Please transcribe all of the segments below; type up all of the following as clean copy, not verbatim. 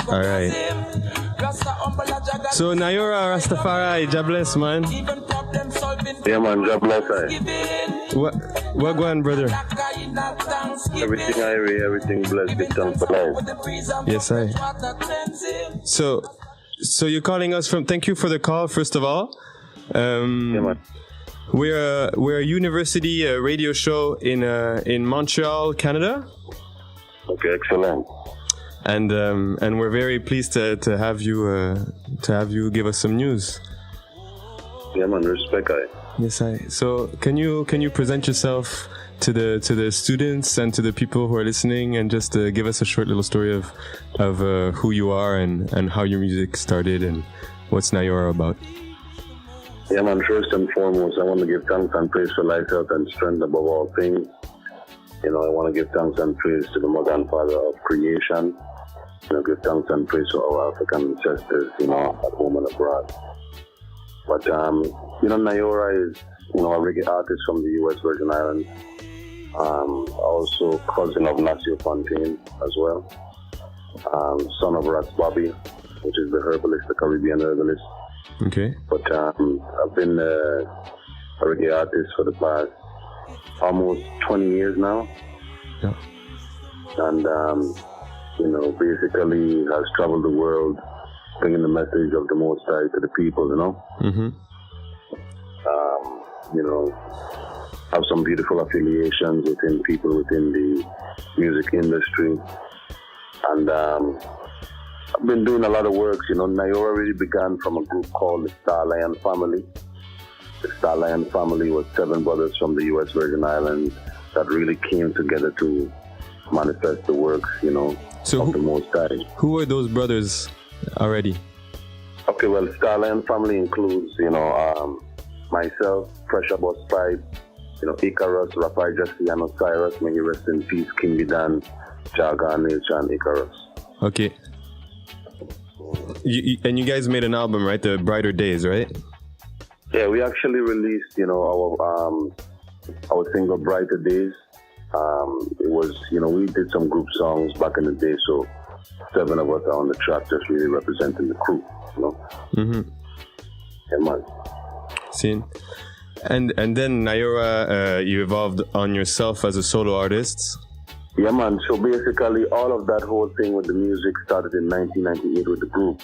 All right. So Niyorah, Rastafari, God bless, man. Yeah, man, God bless I. What go on, brother? Everything everything blessed, give thanks for life. Yes, I. So you're calling us from, thank you for the call, first of all. Yeah, man. We're a university radio show in Montreal, Canada. Okay, excellent. And we're very pleased to have you give us some news. Yeah, man, respect I. Yes, I. So can you present yourself to the students and to the people who are listening, and just give us a short little story of who you are and how your music started and what's Niyorah about? Yeah, man, first and foremost, I want to give thanks and praise for life, health, and strength above all things. You know, I want to give thanks and praise to the mother and father of creation. You know, give thanks and praise to our African ancestors, you know, at home and abroad. But, you know, Niyorah is, you know, a reggae artist from the U.S. Virgin Islands. Also cousin of Nacio Fontaine as well. Son of Ras Bobby, which is the herbalist, the Caribbean herbalist. Okay. But I've been a reggae artist for the past almost 20 years now. Yeah. And, you know, basically has traveled the world bringing the message of the Most High to the people, you know. Mm-hmm. You know, have some beautiful affiliations within people within the music industry. And I've been doing a lot of works, you know. Niyorah really began from a group called the Star Lion Family. The Star Lion Family was 7 brothers from the U.S. Virgin Islands that really came together to manifest the works, you know, of the Most High. Who were those brothers already? Okay, well, Star Lion Family includes, you know, myself, Pressure Boss Pipe, you know, Icarus, Rafael Jesse, and Osiris, may he rest in peace, King Bidan, Jaga, Nature, and Icarus. Okay. And you guys made an album, right? The Brighter Days, right? Yeah, we actually released, you know, our single Brighter Days. It was, you know, we did some group songs back in the day, so 7 of us are on the track, just really representing the crew, you know. Mm-hmm. Yeah, man. See? And then Niyorah, you evolved on yourself as a solo artist. Yeah, man. So basically, all of that whole thing with the music started in 1998 with the group.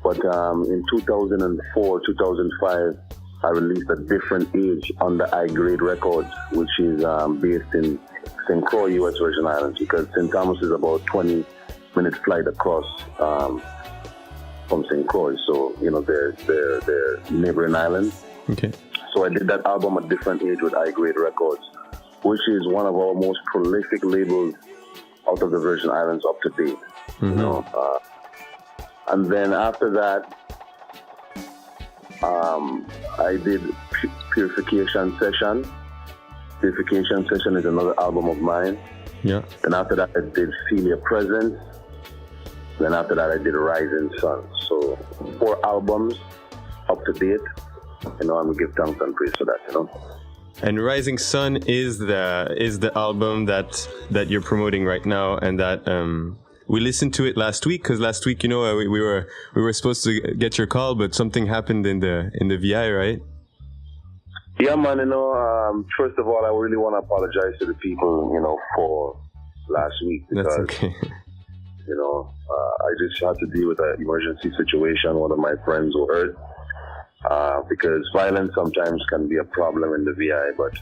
But in 2004, 2005, I released A Different Age under I Grade Records, which is based in St. Croix, U.S. Virgin Islands, because St. Thomas is about 20-minute flight across from St. Croix. So, you know, they're neighboring islands. Okay. So I did that album A Different Age with I Grade Records, which is one of our most prolific labels out of the Virgin Islands up to date. Mm-hmm. You know, and then after that, I did Purification Session. Purification Session is another album of mine. Yeah. Then after that, I did Feel Your Presence. Then after that, I did Rising Sun. So 4 albums up to date. You know, I'm gonna give thanks and praise for that. You know. And Rising Sun is the album that you're promoting right now, and that we listened to it last week, because last week, you know, we were supposed to get your call, but something happened in the VI, right? Yeah, man. You know, first of all, I really want to apologize to the people, you know, for last week, because that's okay. You know, I just had to deal with an emergency situation. One of my friends was hurt. Because violence sometimes can be a problem in the VI, but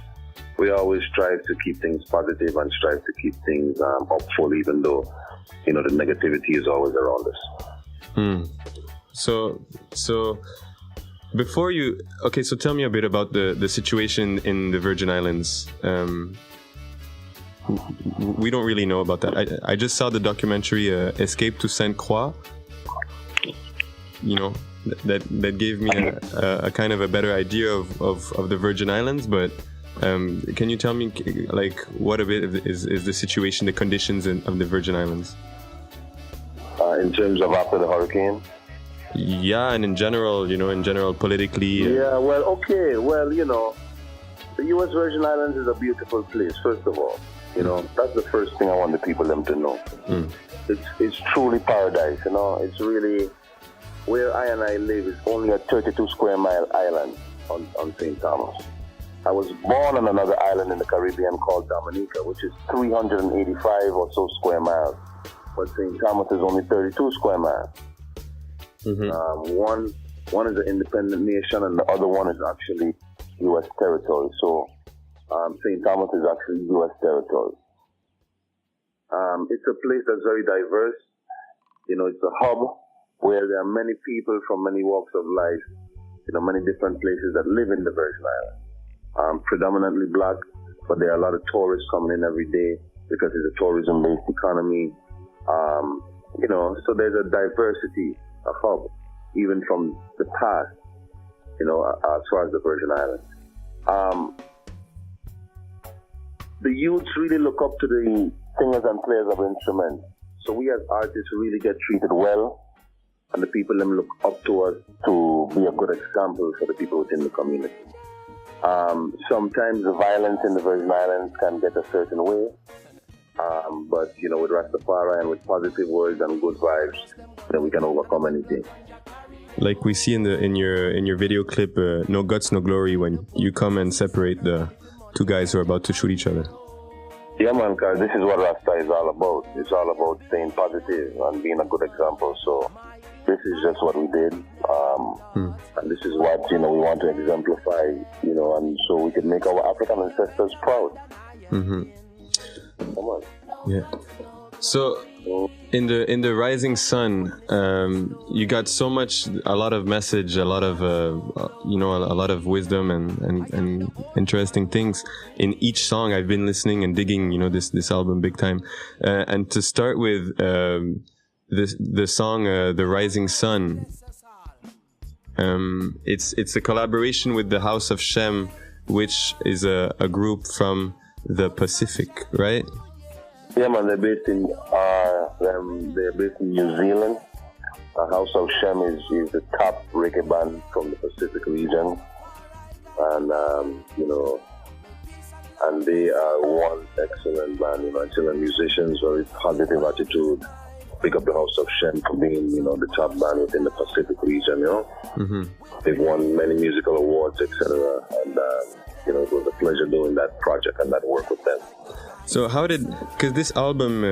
we always strive to keep things positive and strive to keep things hopeful, even though, you know, the negativity is always around us. So before you, okay, so tell me a bit about the situation in the Virgin Islands. We don't really know about that. I just saw the documentary Escape to Sainte Croix. You know, that gave me a kind of a better idea of the Virgin Islands, but can you tell me, like, what a bit is the situation, the conditions of the Virgin Islands? In terms of after the hurricane? Yeah, and in general politically. Yeah, well, okay. Well, you know, the U.S. Virgin Islands is a beautiful place, first of all. You know, that's the first thing I want the people them to know. it's truly paradise. You know, it's really where I and I live is only a 32 square mile island on St. Thomas. I was born on another island in the Caribbean called Dominica, which is 385 or so square miles. But St. Thomas is only 32 square miles. One is an independent nation, and the other one is actually U.S. territory. So St. Thomas is actually U.S. territory. It's a place that's very diverse. You know, it's a hub where there are many people from many walks of life, you know, many different places that live in the Virgin Islands. Predominantly black, but there are a lot of tourists coming in every day because it's a tourism-based economy. You know, so there's a diversity, a hub, even from the past, you know, as far as the Virgin Islands. The youths really look up to the singers and players of instruments. So we as artists really get treated well, and the people them look up to us to be a good example for the people within the community. Sometimes the violence in the Virgin Islands can get a certain way, but you know, with Rastafari and with positive words and good vibes, then we can overcome anything. Like we see in your video clip, No Guts, No Glory, when you come and separate the two guys who are about to shoot each other. Yeah, man, because this is what Rasta is all about. It's all about staying positive and being a good example. So this is just what we did. And this is what, you know, we want to exemplify, you know, and so we can make our African ancestors proud. Come on. Yeah. So in the Rising Sun, you got so much, a lot of message, a lot of you know, a lot of wisdom and interesting things in each song. I've been listening and digging, you know, this album big time. And to start with the song The Rising Sun, it's a collaboration with the House of Shem, which is a group from the Pacific, right? Yeah, man, they're based in New Zealand. House of Shem is the top reggae band from the Pacific region, and you know, and they are one excellent band, you know, excellent musicians, very positive attitude. Pick up the House of Shem for being, you know, the top band within the Pacific region, you know. They've won many musical awards, etc. And you know, it was a pleasure doing that project and that work with them. So how did, because this album,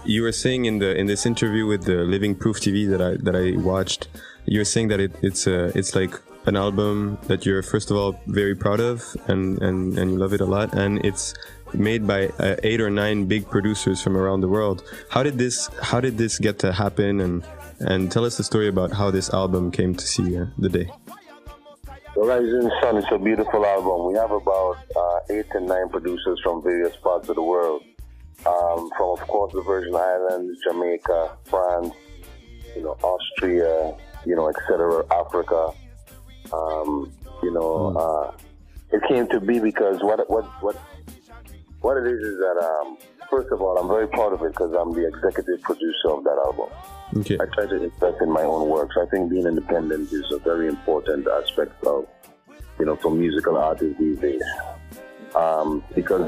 you were saying in this interview with the Living Proof TV that I watched, you were saying that it's like an album that you're first of all very proud of and you love it a lot, and it's made by 8 or 9 big producers from around the world. How did this get to happen, and tell us the story about how this album came to see the day. The Rising Sun is a beautiful album. We have about 8 to 9 producers from various parts of the world. From, of course, the Virgin Islands, Jamaica, France, you know, Austria, you know, etc., Africa. You know, it came to be because what it is that, first of all, I'm very proud of it because I'm the executive producer of that album. Okay. I try to invest in my own work. So I think being independent is a very important aspect of, you know, for musical artists these days. Because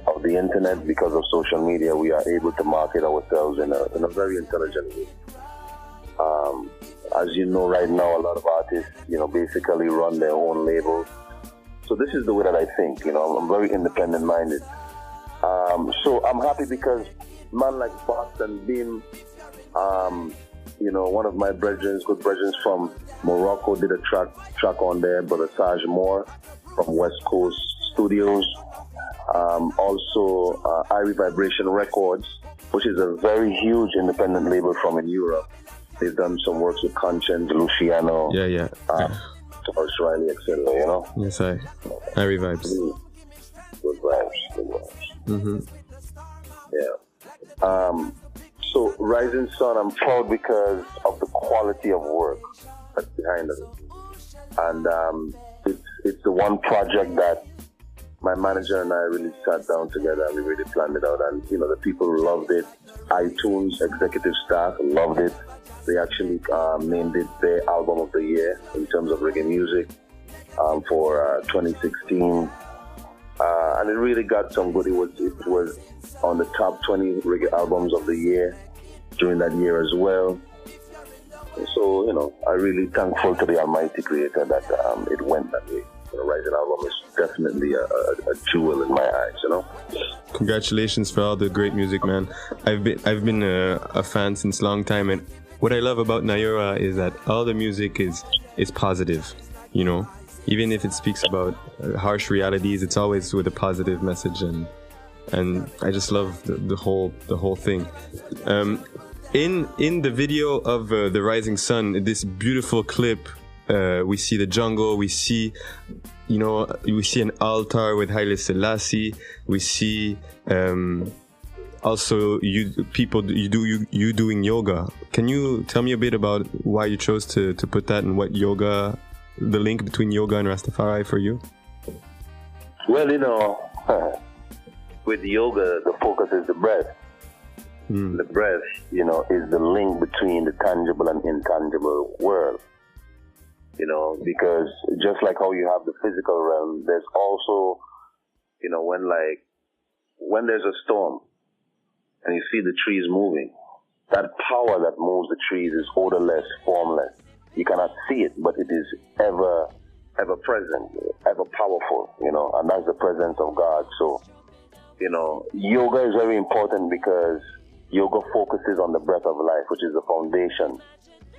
of the internet, because of social media, we are able to market ourselves in a very intelligent way. As you know, right now, a lot of artists, you know, basically run their own labels. So this is the way that I think, you know, I'm very independent-minded. So I'm happy because man like Boston Beam, you know, one of my good brethren from Morocco did a track on there, Brother Saj Moore from West Coast Studios. Also, Irie Vibration Records, which is a very huge independent label from in Europe. They've done some works with Conscience, Luciano, Taurus Riley, etc. You know. Yes, Irie Vibes. Good vibes. Yeah. So Rising Sun, I'm proud because of the quality of work that's behind it, and it's the one project that my manager and I really sat down together and we really planned it out, and you know, the people loved it. iTunes executive staff loved it. They actually named it their album of the year in terms of reggae music for 2016. And it really got some good. It was on the top 20 reggae albums of the year during that year as well. So, I'm really thankful to the Almighty Creator that it went that way. The Rising album is definitely a jewel in my eyes, Congratulations for all the great music, man. I've been a fan since a long time, and what I love about Niyorah is that all the music is positive, Even if it speaks about harsh realities, it's always with a positive message, and I just love the whole thing. In the video of The Rising Sun, this beautiful clip, we see the jungle, we see an altar with Haile Selassie, we see also you doing yoga. Can you tell me a bit about why you chose to put that, and what yoga, the link between yoga and Rastafari for you? Well, with yoga, the focus is the breath. The breath, is the link between the tangible and intangible world. Because just like how you have the physical realm, there's also, when there's a storm and you see the trees moving, that power that moves the trees is odorless, formless. You cannot see it, but it is ever present, ever powerful, and that's the presence of God. So, yoga is very important because yoga focuses on the breath of life, which is the foundation,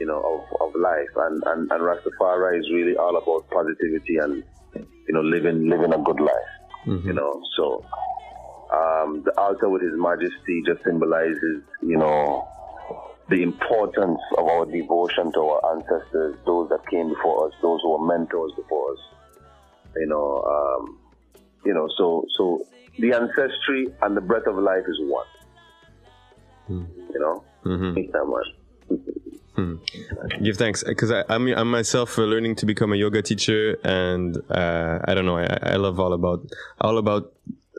of life. And Rastafari is really all about positivity and, living a good life, Mm-hmm. So, the altar with His Majesty just symbolizes, the importance of our devotion to our ancestors, those that came before us, those who were mentors before us. So the ancestry and the breath of life is one. Give thanks, because I'm myself learning to become a yoga teacher, and I don't know, I love all about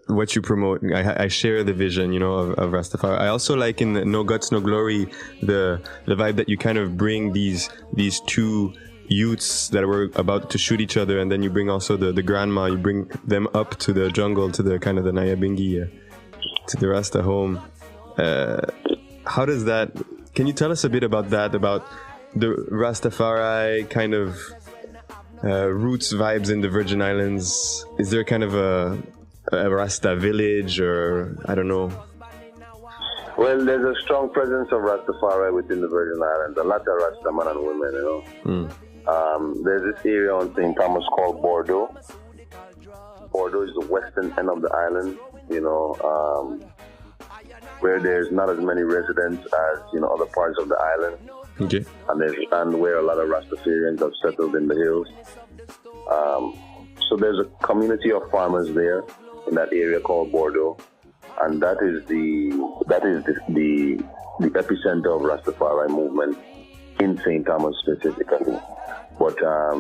what you promote. I share the vision, of Rastafari. I also like in No Guts, No Glory, the vibe that you kind of bring these two youths that were about to shoot each other, and then you bring also the grandma, you bring them up to the jungle, to the kind of the Nyabingi, to the Rasta home. How does that, can you tell us a bit about that, about the Rastafari kind of roots vibes in the Virgin Islands? Is there kind of a Rasta village, or I don't know? Well, there's a strong presence of Rastafari within the Virgin Islands. A lot of Rasta men and women, There's this area on St. Thomas called Bordeaux. Bordeaux is the western end of the island, where there's not as many residents as, other parts of the island. Okay. And where a lot of Rastafarians have settled in the hills. So there's a community of farmers there in that area called Bordeaux, and that is the epicenter of Rastafari movement in St. Thomas specifically. But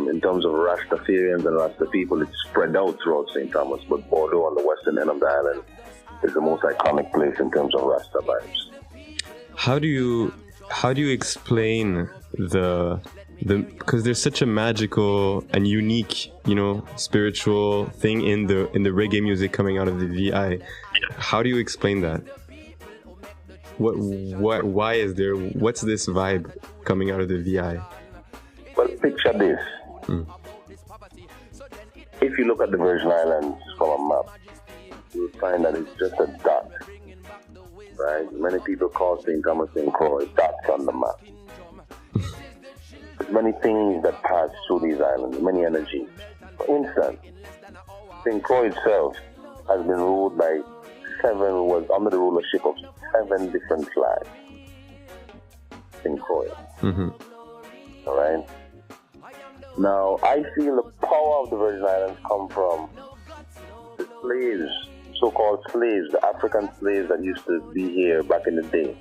in terms of Rastafarians and Rasta people, it's spread out throughout St. Thomas. But Bordeaux, on the western end of the island, is the most iconic place in terms of Rasta vibes. How do you explain because there's such a magical and unique, spiritual thing in the reggae music coming out of the VI? How do you explain that? Why is there, what's this vibe coming out of the VI? Well, picture this. If you look at the Virgin Islands from a map, you'll find that it's just a dot, right? Many people call St. Thomas St. Croix dots on the map. There's many things that pass through these islands, many energies. For instance, St. Croix itself has been ruled by was under the rulership of 7 different flags. St. Croix. All right? Now, I feel the power of the Virgin Islands come from the slaves, so-called slaves, the African slaves that used to be here back in the day.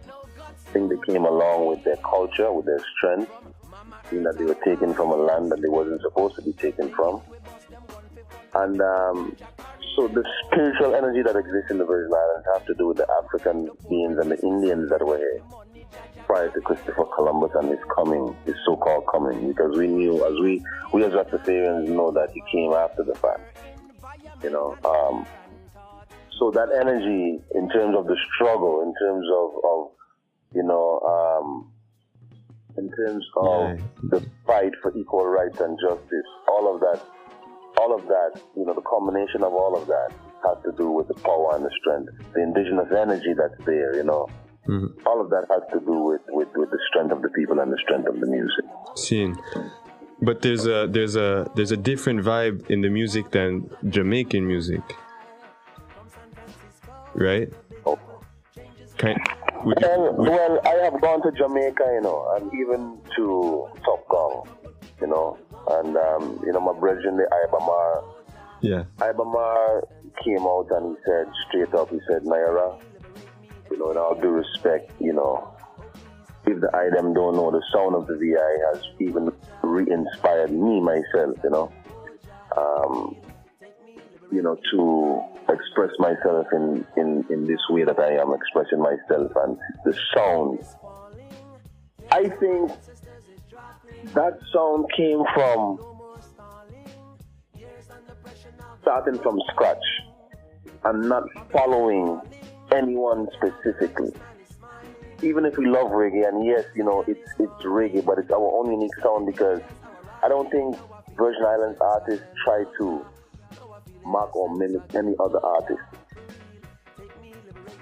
I think they came along with their culture, with their strength, seeing that they were taken from a land that they wasn't supposed to be taken from. And so the spiritual energy that exists in the Virgin Islands have to do with the African beings and the Indians that were here prior to Christopher Columbus and his coming, his so-called coming, because we knew, as we as Rastafarians know, that he came after the fact. you know. So that energy, in terms of the struggle, in terms of you know, in terms of the fight for equal rights and justice, all of that, you know, the combination of all of that has to do with the power and the strength, the indigenous energy that's there, you know. Mm-hmm. All of that has to do with the strength of the people and the strength of the music. Seen. But there's a different vibe in the music than Jamaican music, right? Oh. Well, I have gone to Jamaica, you know, and even to Top Gong, you know, and you know, my brethren, the Ibamar. Yeah. Ibamar came out and he said straight up, he said, Niyorah, you know, in all due respect, you know, if the IDEM don't know, the sound of the VI has even re-inspired me myself, you know, to express myself in this way that I am expressing myself, and the sound. I think that sound came from starting from scratch and not following anyone specifically. Even if we love reggae, and yes, you know, it's reggae, but it's our own unique sound, because I don't think Virgin Islands artists try to mark or mimic any other artist.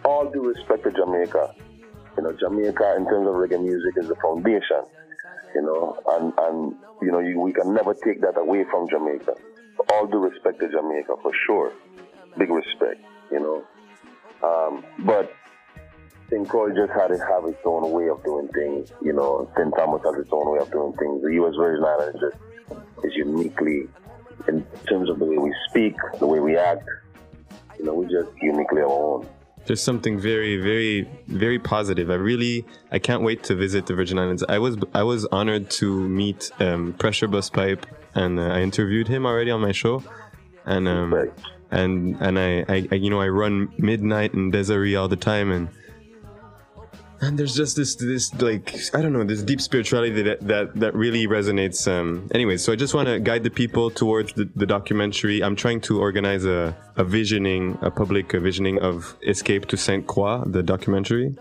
All due respect to Jamaica. You know, Jamaica in terms of reggae music is the foundation, you know, and you know, we can never take that away from Jamaica. All due respect to Jamaica, for sure. Big respect, you know. But St. Croix just had to have its own way of doing things, you know. St. Thomas has its own way of doing things. The U.S. Virgin Islands is uniquely, in terms of the way we speak, the way we act, you know, we're just uniquely our own. There's something very, very, very positive. I can't wait to visit the Virgin Islands. I was honored to meet Pressure Bus Pipe, and I interviewed him already on my show, and I you know, I run midnight in Desiree all the time, and there's just this like, I don't know, this deep spirituality that really resonates. Anyways, so I just want to guide the people towards the documentary. I'm trying to organize a public visioning of Escape to St. Croix, the documentary.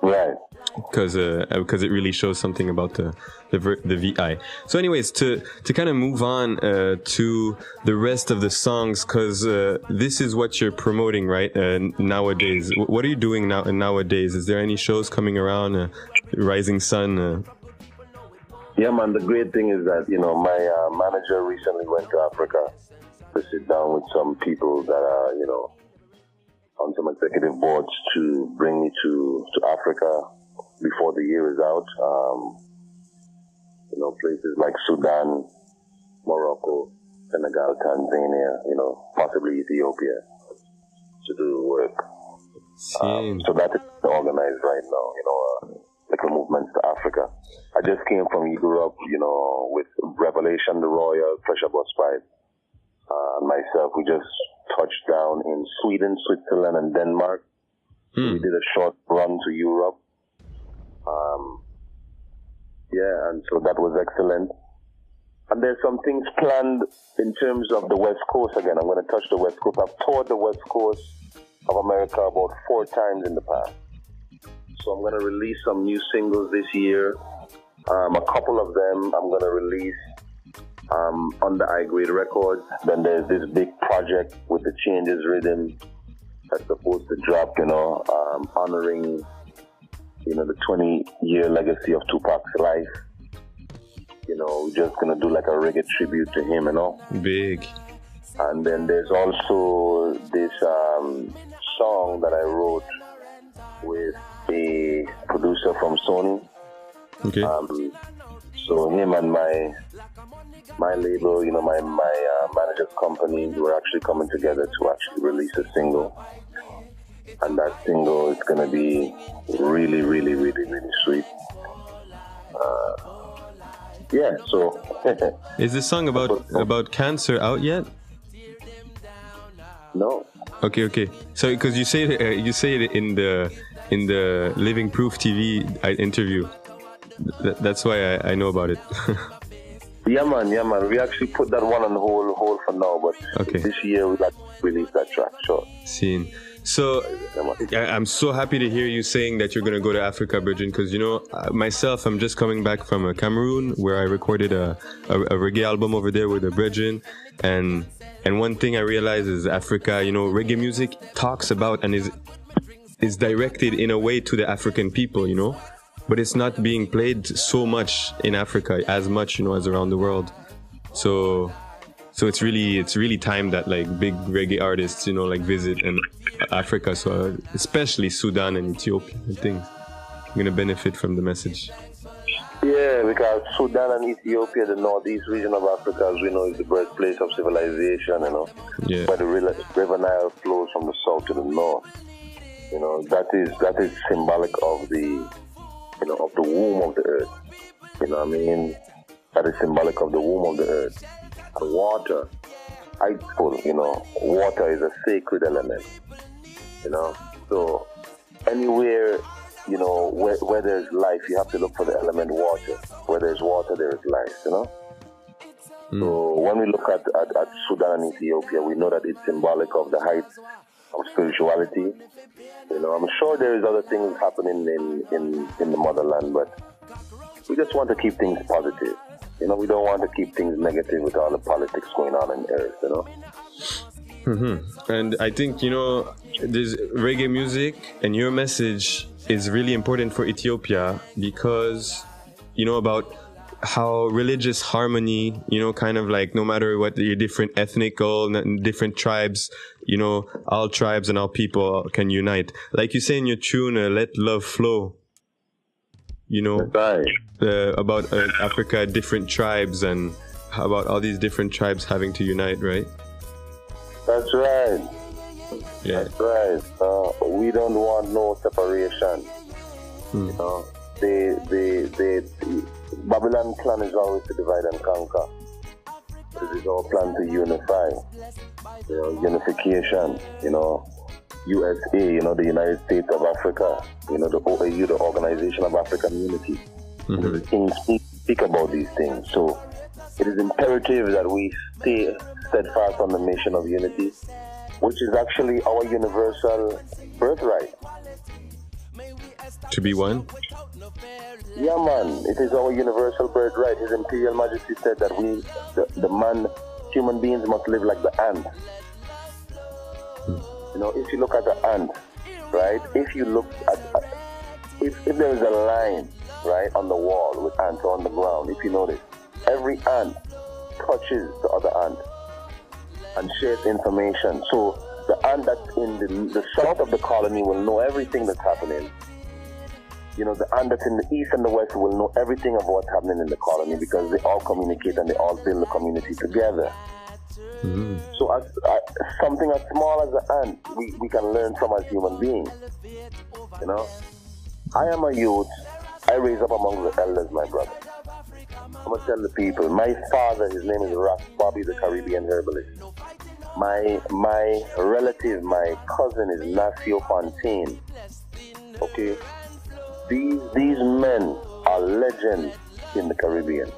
Right. Because it really shows something about the VI. So anyways, to kind of move on to the rest of the songs, because this is what you're promoting, right? Nowadays, what are you doing nowadays? Is there any shows coming around? Rising Sun? Yeah, man. The great thing is that, you know, my manager recently went to Africa to sit down with some people that are, you know, on some executive boards to bring me to Africa before the year is out. You know, places like Sudan, Morocco, Senegal, Tanzania, you know, possibly Ethiopia, to do work. So that is organized right now, you know, like the movements to Africa. I just came from Europe, you know, with Revelation, the Royal, Pressure Bus Pipe. Myself, we just touched down in Sweden, Switzerland, and Denmark. We did a short run to Europe. Yeah, and so that was excellent. And there's some things planned in terms of the West Coast again. I'm going to touch the West Coast. I've toured the West Coast of America about 4 times in the past. So I'm going to release some new singles this year. A couple of them I'm going to release under I-Grade Records. Then there's this big project with the Changes Rhythm that's supposed to drop, you know, honoring, you know, the 20-year legacy of Tupac's life. You know, we're just gonna do like a reggae tribute to him, you know. Big. And then there's also this song that I wrote with a producer from Sony. Okay. So him and my label, you know, my manager's company, we're actually coming together to actually release a single. And that single is going to be really, really, really, really sweet. Yeah, so... Is this song about cancer out yet? No. Okay. So, because you say it in the Living Proof TV interview. That's why I know about it. Yeah, man. We actually put that one on hold for now, but this year we'd like to release that track, sure. Scene. So I'm so happy to hear you saying that you're going to go to Africa, Virgin, because, myself, I'm just coming back from Cameroon, where I recorded a reggae album over there with a Virgin, and one thing I realized is Africa, reggae music talks about and is directed in a way to the African people, but it's not being played so much in Africa as much, as around the world. So it's really time that like big reggae artists, visit and Africa. So especially Sudan and Ethiopia and things, I'm gonna benefit from the message. Yeah, because Sudan and Ethiopia, the northeast region of Africa, as we know, is the birthplace of civilization. Yeah. Where the River Nile flows from the south to the north. That is symbolic of the of the womb of the earth. That is symbolic of the womb of the earth. And water, water is a sacred element. So anywhere, where there's life, you have to look for the element water. Where there's water, there is life, So when we look at Sudan and Ethiopia, we know that it's symbolic of the heights of spirituality. I'm sure there is other things happening in the motherland, but we just want to keep things positive. We don't want to keep things negative with all the politics going on in earth, Mm-hmm. And I think, there's reggae music and your message is really important for Ethiopia because, about how religious harmony, kind of like no matter what your different ethnical, different tribes, all tribes and all people can unite. Like you say in your tune, Let Love Flow, right. About Africa, different tribes and how about all these different tribes having to unite, right? That's right. Yeah. That's right. We don't want no separation. Babylon plan is always to divide and conquer. It is our plan to unify. Unification. USA, the United States of Africa. The OAU, the Organization of African Unity. The things speak about these things. So it is imperative that we stay steadfast on the mission of unity, which is actually our universal birthright. To be one? Yeah, man. It is our universal birthright. His Imperial Majesty said that human beings must live like the ant. If you look at the ant, right? If you look at, if there is a line, right, on the wall with ants or on the ground, if you notice, every ant touches the other ant and shares information. So the ant that's in the south of the colony will know everything that's happening. The ant that's in the east and the west will know everything of what's happening in the colony because they all communicate and they all build the community together. So as something as small as an ant, we can learn from as human beings. I am a youth. I raise up among the elders, my brother. I'm going to tell the people, my father, his name is Rastafari, the Caribbean herbalist. My relative, my cousin is Nacio Fontaine. Okay? These men are legends in the Caribbean.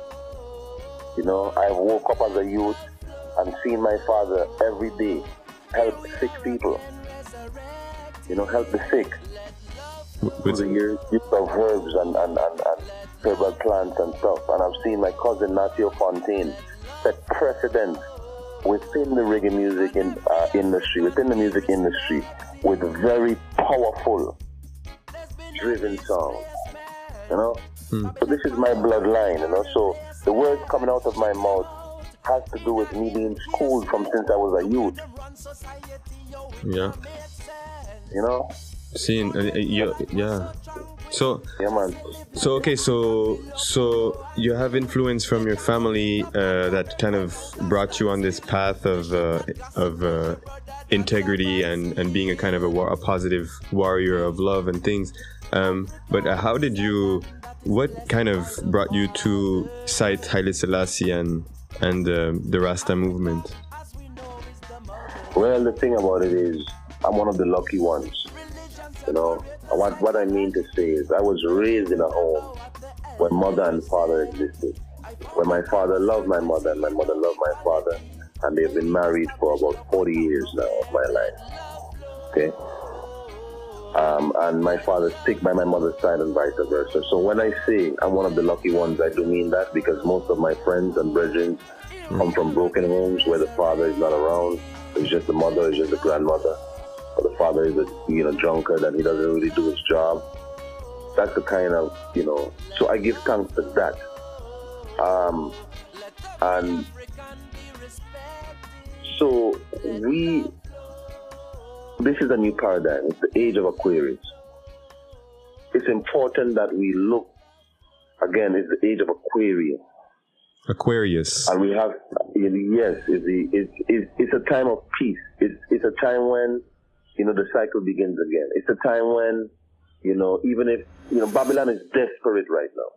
I woke up as a youth and seen my father every day help sick people. Help the sick. With the use of herbs and herbal plants and stuff. And I've seen my cousin Nacio Fontaine set precedent within the reggae music industry, within the music industry, with very powerful, driven songs. So this is my bloodline. So the words coming out of my mouth has to do with me being schooled from since I was a youth. Yeah. Seeing, yeah. So yeah, man. So okay, so you have influence from your family that kind of brought you on this path of integrity and being a kind of a positive warrior of love and things. But what kind of brought you to cite Haile Selassie and the Rasta movement? Well, the thing about it is, I'm one of the lucky ones. What I mean to say is, I was raised in a home where mother and father existed. where my father loved my mother and my mother loved my father, and they've been married for about 40 years now of my life. Okay? And my father's sick by my mother's side and vice versa. So when I say I'm one of the lucky ones, I do mean that, because most of my friends and brethren come from broken homes where the father is not around. It's just the mother, it's just the grandmother. Or the father is a drunkard and he doesn't really do his job. That's the kind of, so I give thanks to that. And so this is a new paradigm. It's the age of Aquarius. It's important that we look, again, it's the age of Aquarius. Aquarius. And we have, yes, it's a time of peace. It's a time when, the cycle begins again. It's a time when, even if, Babylon is desperate right now.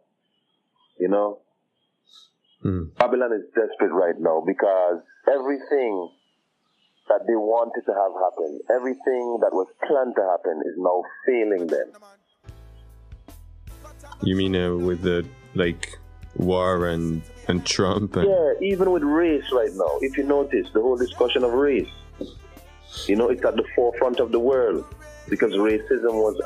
Babylon is desperate right now because everything that they wanted to have happen, everything that was planned to happen is now failing them. You mean with the, war and Trump? Yeah, even with race right now. If you notice, the whole discussion of race, it's at the forefront of the world because racism was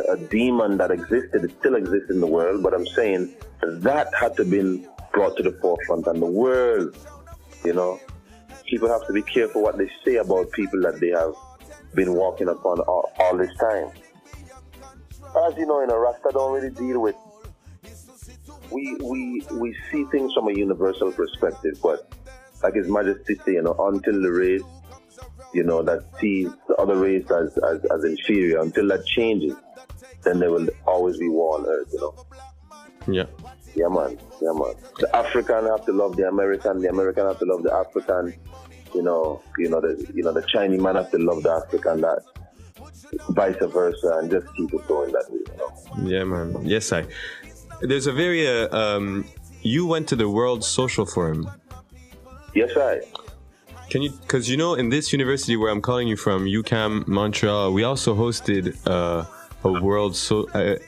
a demon that existed. It still exists in the world, but I'm saying that had to be brought to the forefront, and the world, people have to be careful what they say about people that they have been walking upon all this time. As you know, Rasta don't really deal with. We see things from a universal perspective, but like His Majesty say, until the race, that sees the other race as inferior, until that changes, then there will always be war on earth, Yeah. Yeah, man. The African have to love the American have to love the African. The Chinese man have to love the African, that vice versa, and just keep it going that way. Yeah, man. Yes, there's a very you went to the World Social Forum. Yes, I. Can you, because in this university where I'm calling you from, UQAM Montreal, we also hosted a world,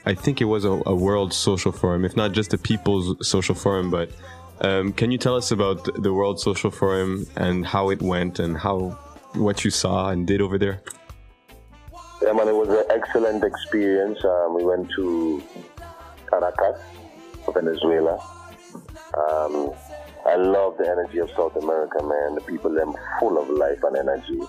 I think it was a World Social Forum, if not just a People's Social Forum, but can you tell us about the World Social Forum and how it went and what you saw and did over there? Yeah, man, it was an excellent experience. We went to Caracas, Venezuela. I love the energy of South America, man. The people, them full of life and energy.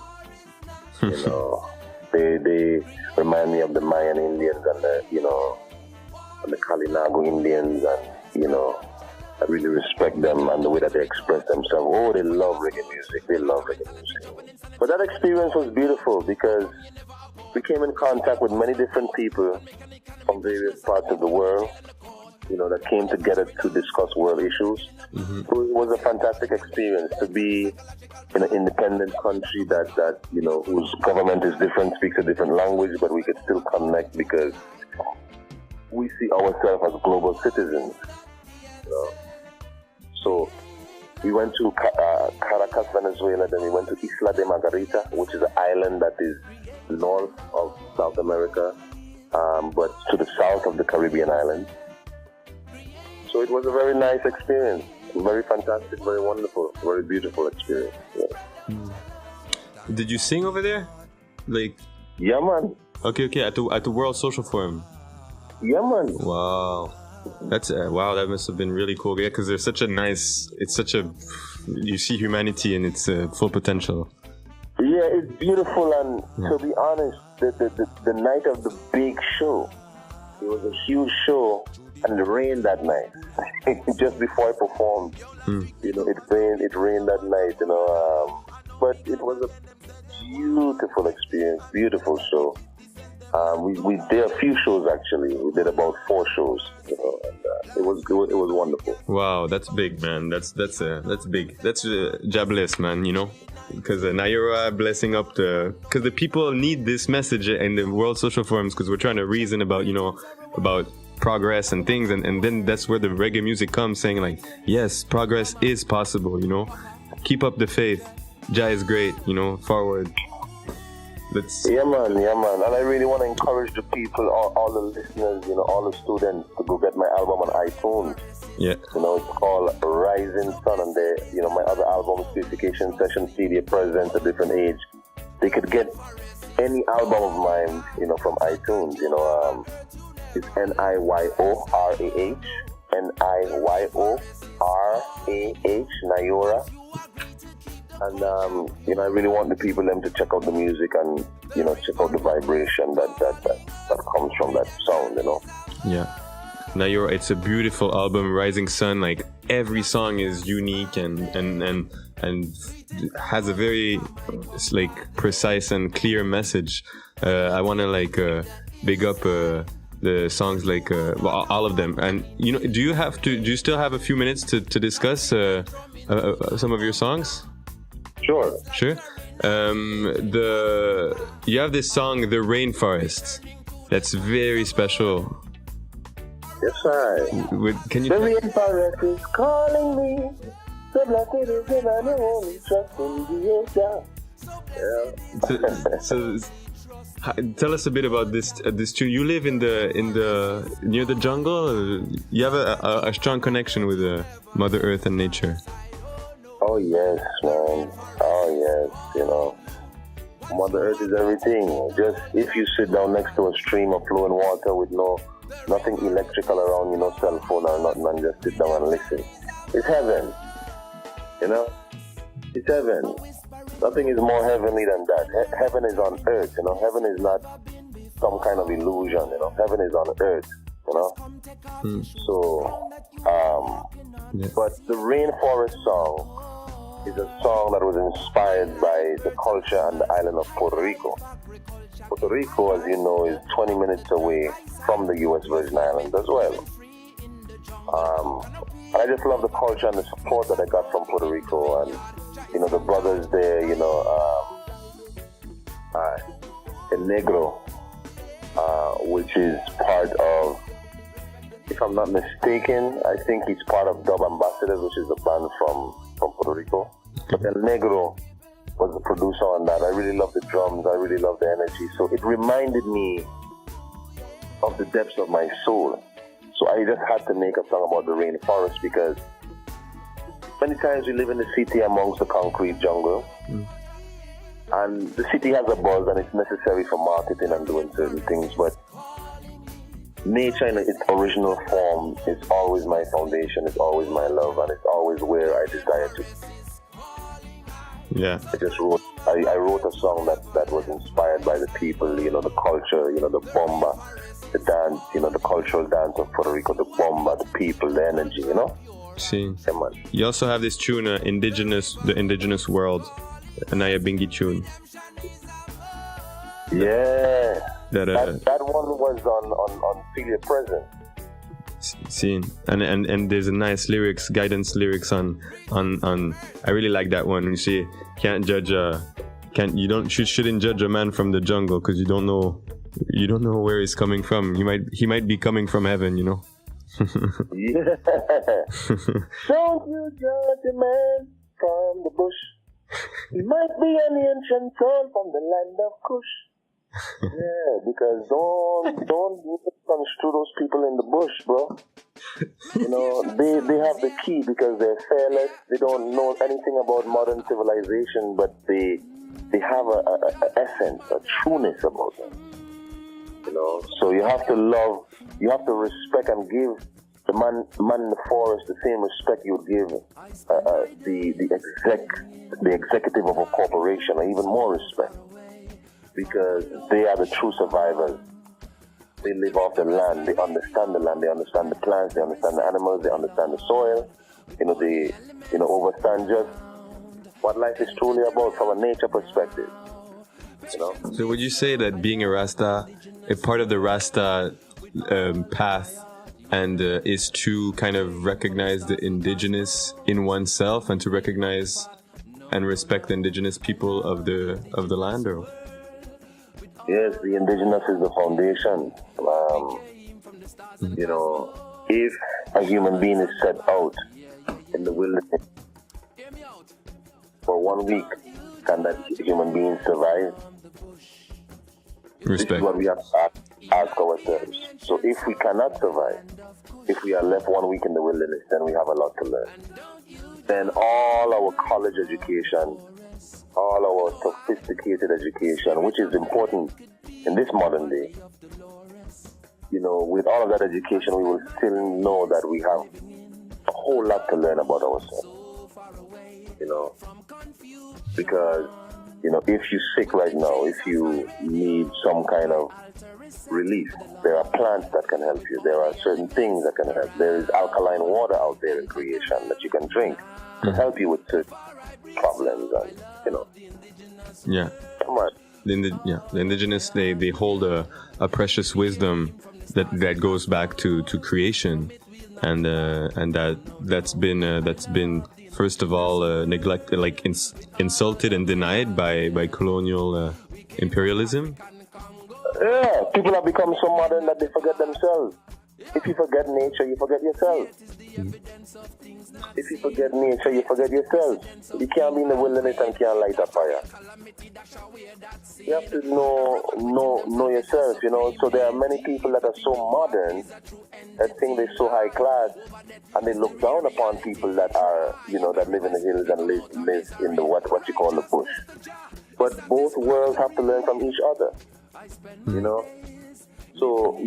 They remind me of the Mayan Indians and the Kalinago Indians, and I really respect them and the way that they express themselves. Oh, they love reggae music. But that experience was beautiful because we came in contact with many different people from various parts of the world, that came together to discuss world issues. Mm-hmm. It was a fantastic experience to be in an independent country that whose government is different, speaks a different language, but we could still connect because we see ourselves as global citizens. So we went to Caracas, Venezuela, then we went to Isla de Margarita, which is an island that is north of South America, but to the south of the Caribbean islands. So it was a very nice experience, very fantastic, very wonderful, very beautiful experience. Yeah. Did you sing over there? Yeah, man. Okay, at the World Social Forum. Yeah, man. Wow. That's that must have been really cool. Yeah, because there's you see humanity in its full potential. Yeah, it's beautiful, and to be honest, the night of the big show, it was a huge show, and it rained that night. Just before I performed, it rained that night, but it was a beautiful experience, beautiful show. We did a few shows actually. We did about 4 shows, and it was wonderful. Wow, that's big, man. That's big. That's jobless, man. Because Niyorah blessing up because the people need this message in the World Social Forums, because we're trying to reason about about progress and things, and then that's where the reggae music comes, saying yes, progress is possible. Keep up the faith. Jah is great. Forward. Yeah, man. And I really want to encourage the people, all the listeners, all the students to go get my album on iTunes. Yeah. It's called Rising Sun, and my other album, Specification Session CD, Presents a Different Age. They could get any album of mine, from iTunes. It's Niyorah, Niyorah, Niyorah. And, I really want the people them to check out the music and, check out the vibration that comes from that sound, Yeah. Niyorah, it's a beautiful album, Rising Sun. Like, every song is unique and has a very, precise and clear message. I want to, big up the songs, all of them. And, do you still have a few minutes to discuss some of your songs? Sure. You have this song, The Rainforest. That's very special. Yes, sir. Can you? The rainforest is calling me. The black it is in my only trust in the ocean. Yeah. So, tell us a bit about this tune. You live in the near the jungle. You have a strong connection with Mother Earth and nature. Oh yes, man. Oh yes. Mother Earth is everything. Just if you sit down next to a stream of flowing water with nothing electrical around, no cell phone or nothing, and just sit down and listen. It's heaven. It's heaven. Nothing is more heavenly than that. Heaven is on earth. Heaven is not some kind of illusion. Heaven is on earth. So, but the Rainforest song is a song that was inspired by the culture and the island of Puerto Rico. Puerto Rico, as you know, is 20 minutes away from the U.S. Virgin Islands as well. I just love the culture and the support that I got from Puerto Rico, and the brothers there, El Negro, which is part of, if I'm not mistaken, I think he's part of Dub Ambassadors, which is a band from Puerto Rico. But El Negro was the producer on that. I really love the drums, I really love the energy. So it reminded me of the depths of my soul. So I just had to make a song about the rainforest, because many times we live in the city amongst the concrete jungle. And the city has a buzz and it's necessary for marketing and doing certain things, but nature in its original form is always my foundation, it's always my love, and it's always where I desire to. Yeah. I wrote a song that was inspired by the people, the culture, the bomba, the dance, the cultural dance of Puerto Rico, the bomba, the people, the energy, See. Yeah, man. You also have this tune, the indigenous world, Anaya Bingi tune. Yeah. That one was on Feel Your Presence. Seen. And there's a nice guidance lyrics on I really like that one. You see, shouldn't judge a man from the jungle, because you don't know where he's coming from. He might be coming from heaven, Yeah. Don't you judge a man from the bush. He might be an ancient soul from the land of Kush. Yeah, because don't misconstrue those people in the bush, bro. They have the key because they're fearless. They don't know anything about modern civilization, but they have a essence, a trueness about them. So you have to love, you have to respect and give the man in the forest the same respect you would give the executive of a corporation, or even more respect, because they are the true survivors. They live off the land, they understand the land, they understand the plants, they understand the animals, they understand the soil. They understand just what life is truly about from a nature perspective. So would you say that being a Rasta, a part of the Rasta path, and is to kind of recognize the indigenous in oneself, and to recognize and respect the indigenous people of the land, or? Yes, the indigenous is the foundation. If a human being is set out in the wilderness for 1 week, can that human being survive? This is what we have to ask ourselves. So if we cannot survive, if we are left 1 week in the wilderness, then we have a lot to learn. Then all our college education, all our sophisticated education, which is important in this modern day, with all of that education, we will still know that we have a whole lot to learn about ourselves. Because, if you're sick right now, if you need some kind of relief, there are plants that can help you. There are certain things that can help. There is alkaline water out there in creation that you can drink to help you with certain problems and, Yeah. Come on. The indigenous, they hold a precious wisdom that goes back to creation, and that's been first of all neglected, like insulted and denied by colonial imperialism. Yeah, people have become so modern that they forget themselves. If you forget nature, you forget yourself. If you forget nature, you forget yourself. You can't be in the wilderness and can't light a fire. You have to know yourself, So there are many people that are so modern that think they're so high class, and they look down upon people that are, that live in the hills and live in the what you call the bush. But both worlds have to learn from each other, So,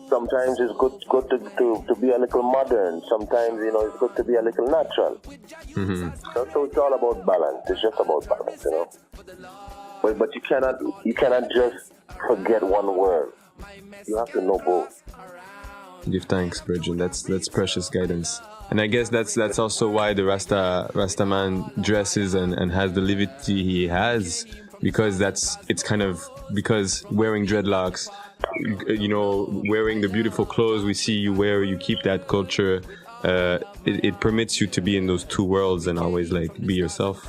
sometimes it's good to be a little modern. Sometimes, it's good to be a little natural. Mm-hmm. So it's all about balance. It's just about balance, But you cannot just forget one word. You have to know both. Give thanks, Virgin. That's precious guidance. And I guess that's also why the Rasta man dresses and has the liberty he has, because because wearing dreadlocks, wearing the beautiful clothes we see you wear, you keep that culture. It permits you to be in those two worlds and always be yourself.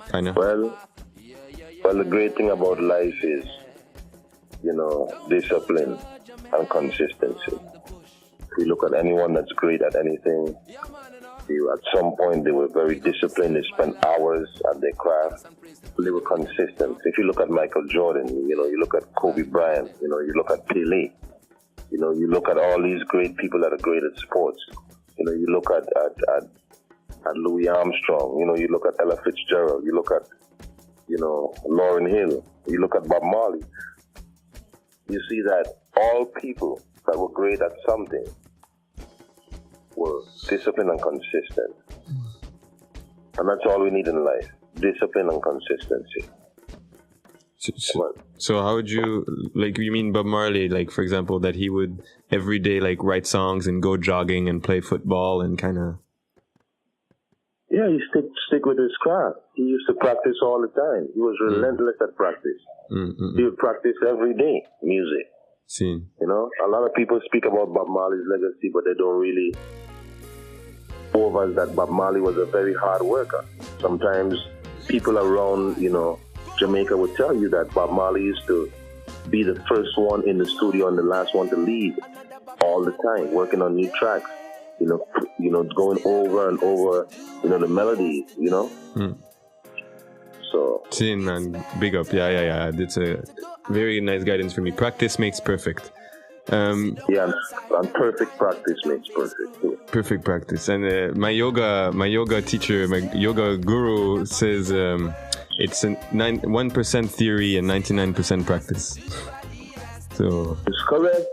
Kind of. Well, the great thing about life is, discipline and consistency. If we look at anyone that's great at anything, at some point they were very disciplined. They spent hours at their craft. They were consistent. If you look at Michael Jordan, you look at Kobe Bryant, you look at Pelé, you look at all these great people that are great at sports. You look at Louis Armstrong, you look at Ella Fitzgerald, you look at, Lauryn Hill, you look at Bob Marley. You see that all people that were great at something were disciplined and consistent. And that's all we need in life, discipline and consistency. So how would you, you mean Bob Marley, for example, that he would every day, write songs and go jogging and play football and kind of... Yeah, he stick with his craft. He used to practice all the time. He was relentless at practice. He would practice every day, music. See. A lot of people speak about Bob Marley's legacy, but they don't really go over that Bob Marley was a very hard worker. Sometimes people around, Jamaica would tell you that Bob Marley used to be the first one in the studio and the last one to leave all the time, working on new tracks, going over and over, the melodies, So. See, man, big up. Yeah. It's a very nice guidance for me. Practice makes perfect. And perfect practice makes perfect too. Perfect practice. And my yoga teacher, my yoga guru says it's 1% theory and 99% practice. So it's correct.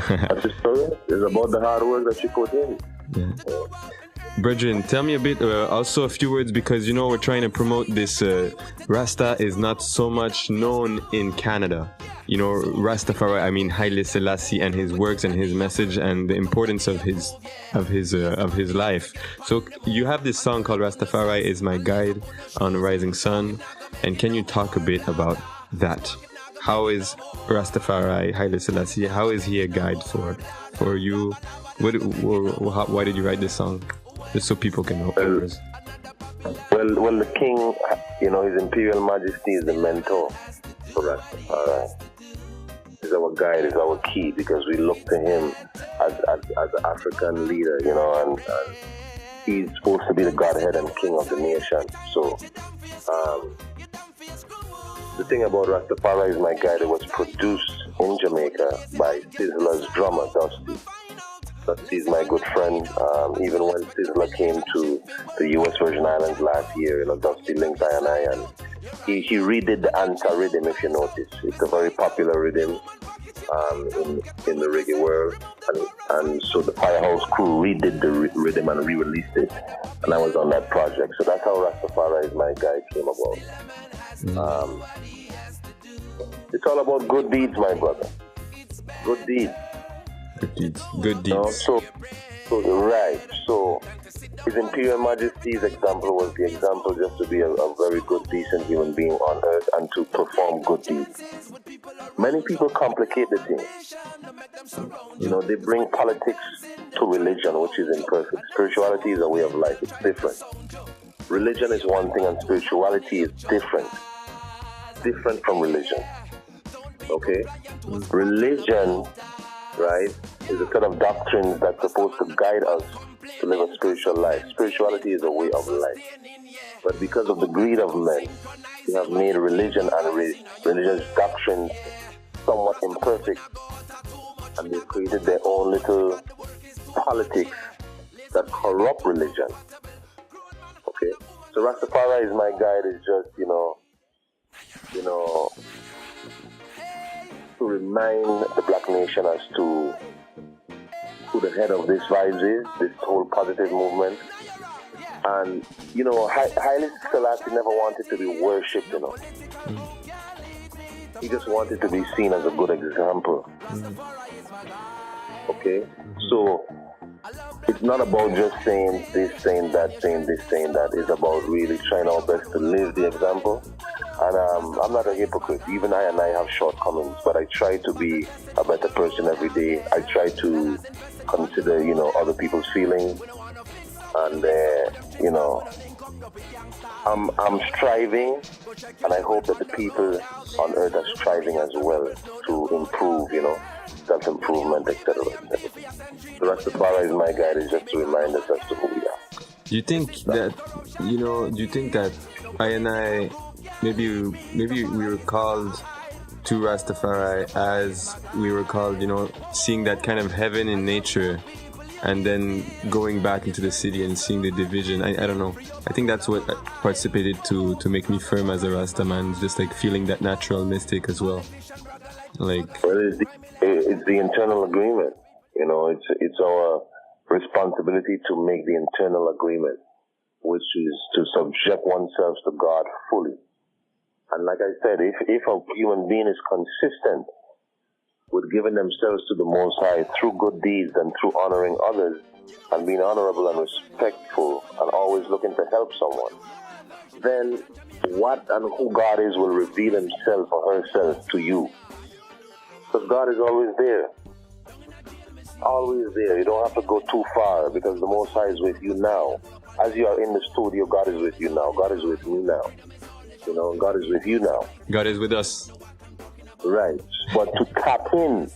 That is correct. It's about the hard work that you put in. Yeah. Brethren, tell me a bit, also a few words, because we're trying to promote this. Rasta is not so much known in Canada. Rastafari, I mean Haile Selassie, and his works and his message and the importance of his life. So you have this song called "Rastafari is My Guide" on Rising Sun, and can you talk a bit about that? How is Rastafari, Haile Selassie? How is he a guide for you? Why did you write this song? Just so people can know. Well, the king, His Imperial Majesty is the mentor for Rastafari. He's our guide, he's our key, because we look to him as an African leader, and he's supposed to be the Godhead and King of the nation. So, The thing about Rastafari is My Guide, it was produced in Jamaica by Sizzla's drummer, Dusty. Dusty is my good friend. Even when Sizzla came to the U.S. Virgin Islands last year, Dusty linked I, and he redid the Anta rhythm, if you notice. It's a very popular rhythm in the reggae world. And so the Firehouse crew redid the rhythm and re-released it. And I was on that project. So that's how Rastafari is My Guide came about. It's all about good deeds, my brother. Good deeds. Good deeds. Good deeds. So His Imperial Majesty's example was the example just to be a very good, decent human being on earth and to perform good deeds. Many people complicate the thing. They bring politics to religion, which is imperfect. Spirituality is a way of life. It's different. Religion is one thing and spirituality is different. Different from religion. Okay? Religion, right, is a set of doctrines that's supposed to guide us to live a spiritual life. Spirituality is a way of life. But because of the greed of men, they have made religion and religious doctrines somewhat imperfect. And they've created their own little politics that corrupt religion. Okay? So Rastafari is My Guide is just, to remind the black nation as to who the head of this vibes is, this whole positive movement. And, Haile Selassie never wanted to be worshipped, He just wanted to be seen as a good example. Okay? So, it's not about just saying this, saying that, saying this, saying that. It's about really trying our best to live the example. And I'm not a hypocrite. Even I have shortcomings, but I try to be a better person every day. I try to consider, other people's feelings. And, I'm striving, and I hope that the people on earth are striving as well to improve, self-improvement, etc. The Rastafari is My Guide is just to remind us as to who we are. Do you think that I and I, maybe we were called to Rastafari as we were called, seeing that kind of heaven in nature, and then going back into the city and seeing the division? I don't know. I think that's what participated to make me firm as a Rasta man, just like feeling that natural mystic as well. Like, well, it's the internal agreement. It's our responsibility to make the internal agreement, which is to subject oneself to God fully. And like I said, if a human being is consistent with giving themselves to the Most High through good deeds and through honoring others and being honorable and respectful and always looking to help someone, then what and who God is will reveal Himself or herself to you. Because God is always there. Always there. You don't have to go too far because the Most High is with you now. As you are in the studio, God is with you now. God is with me now. God is with you now. God is with us. Right. But to tap in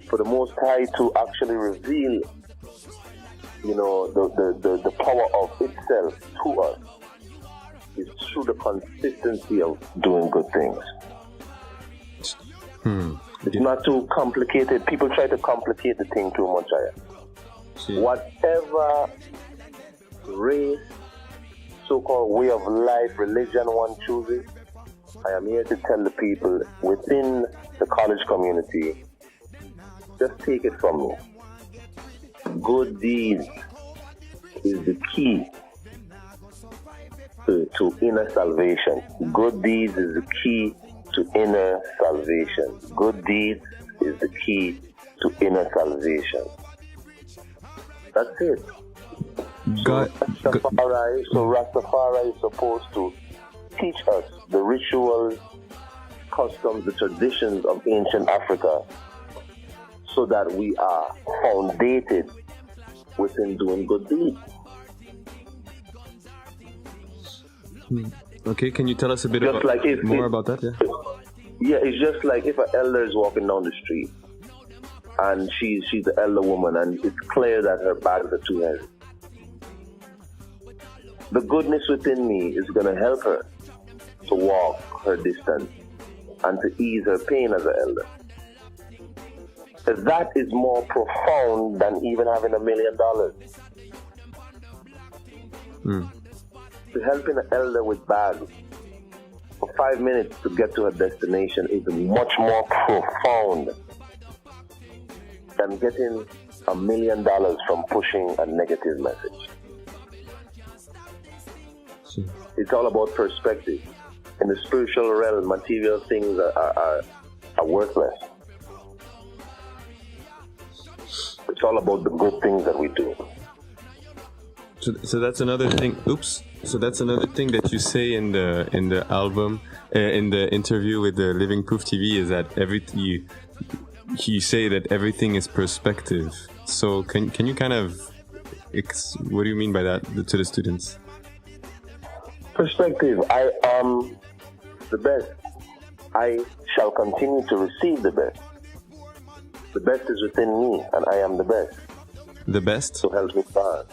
for the Most High to actually reveal, the power of itself to us is through the consistency of doing good things. It's not too complicated. People try to complicate the thing too much. Whatever race, so-called way of life, religion one chooses, I am here to tell the people within the college community, just take it from me. Good deeds is the key to inner salvation. Good deeds is the key to inner salvation. Good deeds is the key to inner salvation. That's it. Rastafari is supposed to teach us the rituals, customs, the traditions of ancient Africa so that we are foundated within doing good deeds. Okay, can you tell us a bit more about that? Yeah, it's just like if an elder is walking down the street and she's the elder woman and it's clear that her bags are too heavy. The goodness within me is going to help her to walk her distance and to ease her pain as an elder. That is more profound than even having $1 million. To helping an elder with bags for 5 minutes to get to her destination is much more profound than getting $1 million from pushing a negative message. It's all about perspective. In the spiritual realm, material things are worthless. It's all about the good things that we do. So that's another thing. Oops. So that's another thing that you say in the album, in the interview with the Living Proof TV, is that you say that everything is perspective. So can you kind of what do you mean by that to the students? Perspective. I am the best. I shall continue to receive the best. The best is within me, and I am the best. The best? So help me God.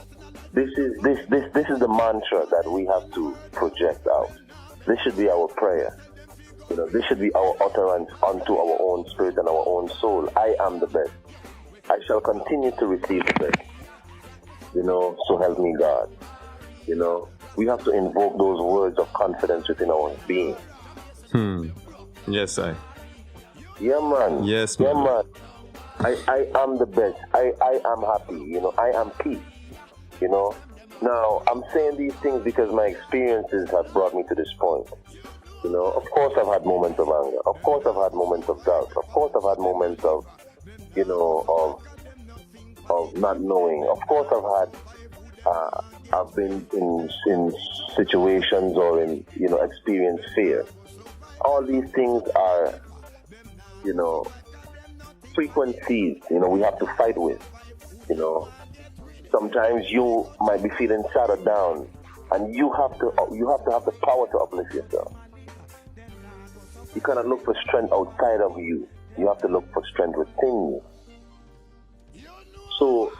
This is the mantra that we have to project out. This should be our prayer. This should be our utterance unto our own spirit and our own soul. I am the best. I shall continue to receive the best. So help me God. We have to invoke those words of confidence within our being. Yes, Yeah, man. Yes, man. Yeah, man. I am the best. I am happy. I am peace. Now I'm saying these things because my experiences have brought me to this point. Of course I've had moments of anger. Of course I've had moments of doubt. Of course I've had moments of, of not knowing. Of course I've been in situations or in, experienced fear. All these things are, frequencies, we have to fight with, Sometimes you might be feeling sad or down, and you have to have the power to uplift yourself. You cannot look for strength outside of you. You have to look for strength within you. So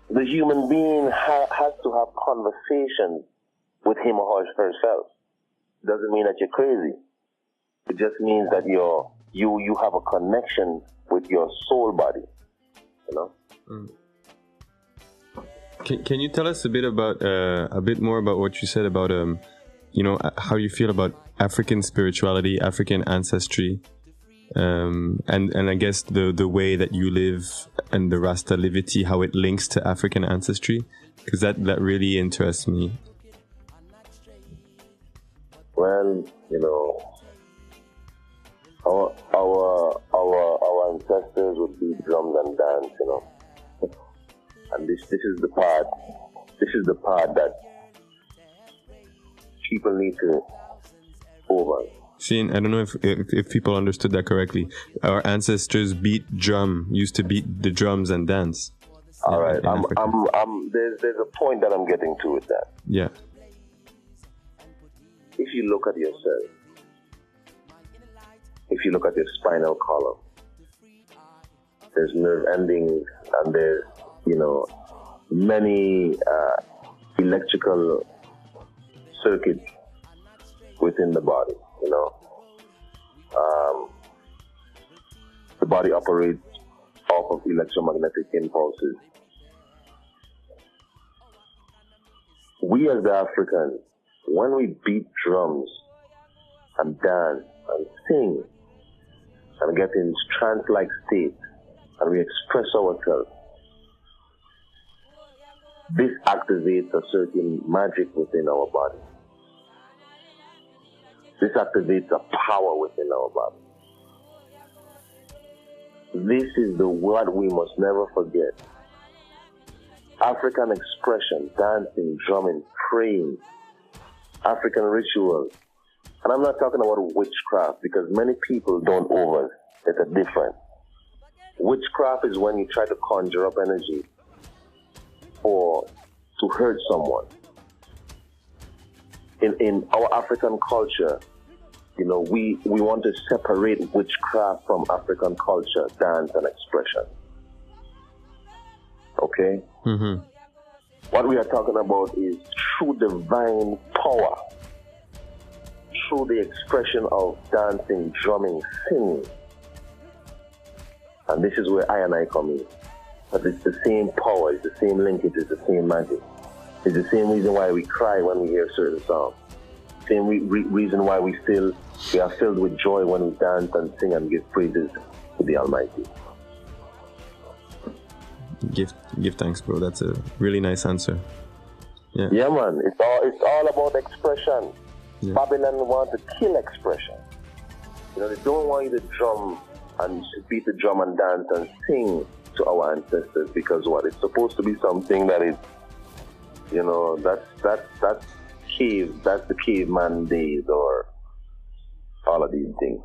the human being has to have conversations with him or herself. Doesn't mean that you're crazy. It just means that you have a connection with your soul body. Can you tell us a bit more about what you said about how you feel about African spirituality, African ancestry, and I guess the way that you live and the Rasta livity, how it links to African ancestry, because that really interests me. Well, our ancestors would beat drums and dance, and this is the part that people need to over. See, I don't know if people understood that correctly. Our ancestors used to beat the drums and dance. All right, there's a point that I'm getting to with that. Yeah. If you look at yourself, if you look at your spinal column, there's nerve endings and there's, many electrical circuits within the body, The body operates off of electromagnetic impulses. We as the Africans, when we beat drums and dance and sing and get in trance-like state and we express ourselves, this activates a certain magic within our body. This activates a power within our body. This is the word we must never forget. African expression, dancing, drumming, praying, African rituals. And I'm not talking about witchcraft because many people don't over it. It's a difference. Witchcraft is when you try to conjure up energy or to hurt someone. In our African culture, we want to separate witchcraft from African culture, dance, and expression. Okay? Mm-hmm. What we are talking about is true divine power. through the expression of dancing, drumming, singing. And this is where I and I come in. But it's the same power, it's the same linkage, it's the same magic. It's the same reason why we cry when we hear certain songs. Same reason why we are filled with joy when we dance and sing and give praises to the Almighty. Give thanks, bro. That's a really nice answer. Yeah, man. It's all about expression. Yeah. Babylon want to kill expression. You know, they don't want you to drum and beat the drum and dance and sing to our ancestors, because what? It's supposed to be something that is, you know, that's the caveman days or all of these things.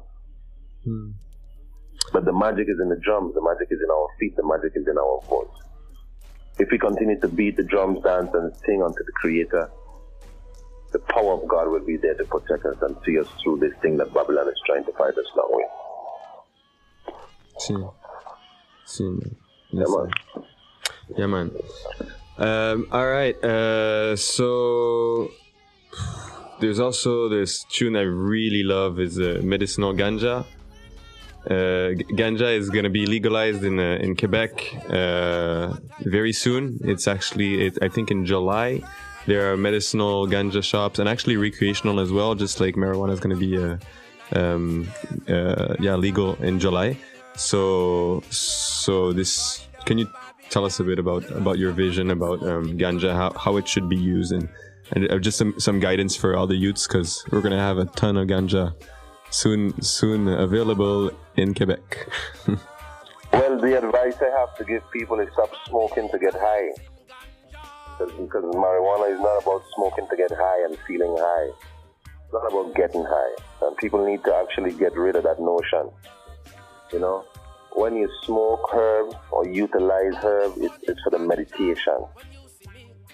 But the magic is in the drums, the magic is in our feet, the magic is in our voice. If we continue to beat the drums, dance and sing unto the Creator, the power of God will be there to protect us and see us through this thing that Babylon is trying to fight us along with. See, man. Yeah, man. All right. So there's also this tune I really love is Medicinal Ganja. Ganja is going to be legalized in Quebec very soon. It's actually, I think in July. There are medicinal ganja shops and actually recreational as well, just like marijuana is going to be legal in July. So this, can you tell us a bit about your vision about ganja, how it should be used, and just some guidance for all the youths, because we're going to have a ton of ganja soon available in Quebec. Well, the advice I have to give people is stop smoking to get high. Because marijuana is not about smoking to get high and feeling high. It's not about getting high. And people need to actually get rid of that notion. You know, when you smoke herb or utilize herb, it's for the meditation.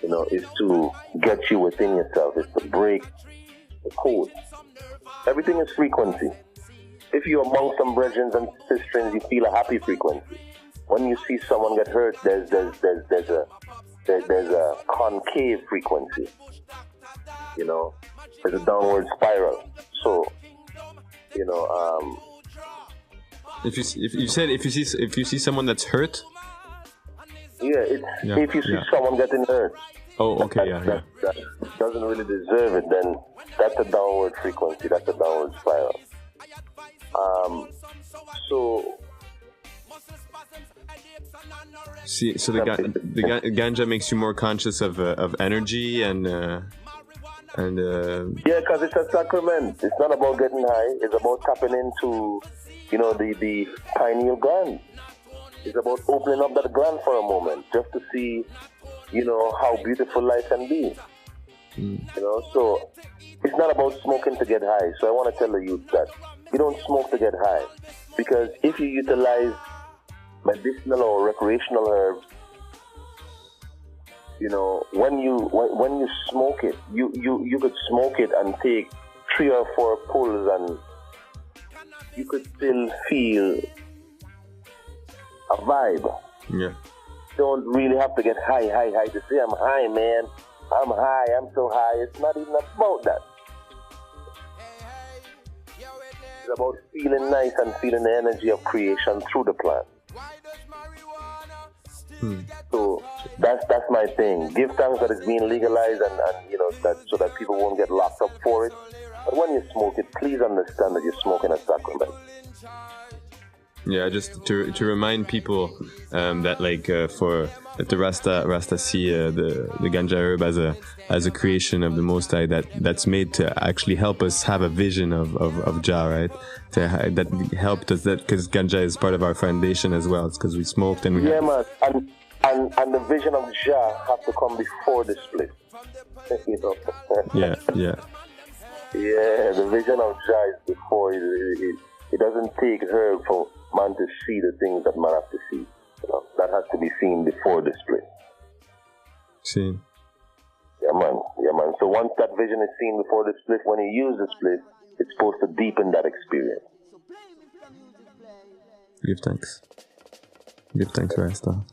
You know, it's to get you within yourself. It's to break the code. Everything is frequency. If you're among some brethren and sisters, you feel a happy frequency. When you see someone get hurt, there's a concave frequency. You know, there's a downward spiral. So, you know, if you see someone that's hurt. If you see someone getting hurt. Oh, okay, that doesn't really deserve it, then that's a downward frequency, that's a downward spiral. So the ganja makes you more conscious of energy and because it's a sacrament. It's not about getting high. It's about tapping into, you know, the pineal gland. It's about opening up that gland for a moment, just to see, you know, how beautiful life can be. You know, so it's not about smoking to get high. So I want to tell the youth that you don't smoke to get high, because if you utilize medicinal or recreational herbs, you know, when you smoke it, you could smoke it and take 3 or 4 pulls, and you could still feel a vibe. Yeah. Don't really have to get high to say I'm high, man. I'm high, I'm so high. It's not even about that. It's about feeling nice and feeling the energy of creation through the plant. So that's my thing. Give thanks that it's being legalized, and you know, that so that people won't get locked up for it. But when you smoke it, please understand that you're smoking a sacrament. Yeah, just to remind people that like the Rasta see the ganja herb as a creation of the Most High that's made to actually help us have a vision of Jah, right? That helped us, that because ganja is part of our foundation as well. It's because we smoked and we man, and the vision of Jah has to come before the split. You know? Yeah. Yeah, the vision of Jah is before it doesn't take herb for man to see the things that man has to see. You know, that has to be seen before the split. See. Yeah, man. So once that vision is seen before the split, when you use the split, it's supposed to deepen that experience. Give thanks, Rasta.